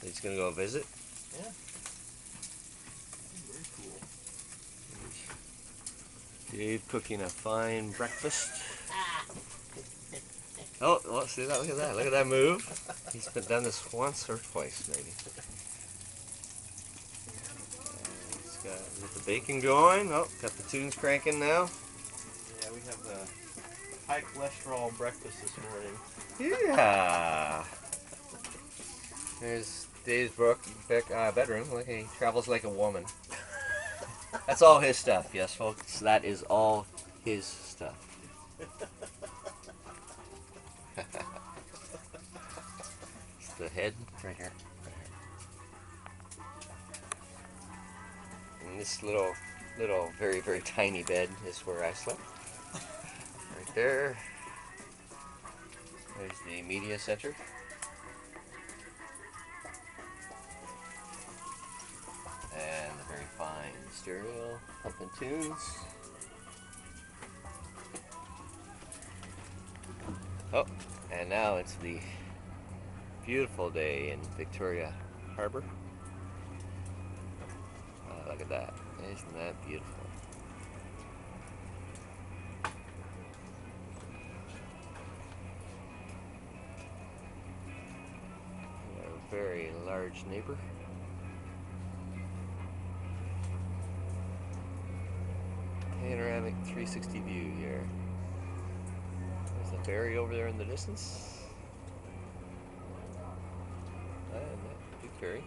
he's gonna go visit. Yeah. Very cool. Dave cooking a fine breakfast. Oh, well, see that? Look at that! Look at that move. He's been done this once or twice, maybe. And he's got the bacon going. Oh, got the tunes cranking now. Yeah, we have a high cholesterol breakfast this morning. Yeah. There's Dave's bedroom. Look, he travels like a woman. That's all his stuff, yes, folks. That is all his stuff. It's the head right here. And this little, very, very tiny bed is where I slept. Right there. There's the media center. And the very fine stereo, pumping tunes. Oh, and now it's the beautiful day in Victoria Harbor. Look at that. Isn't that beautiful? A very large neighbor. Panoramic 360 view here. There's a ferry over there in the distance. And that big ferry.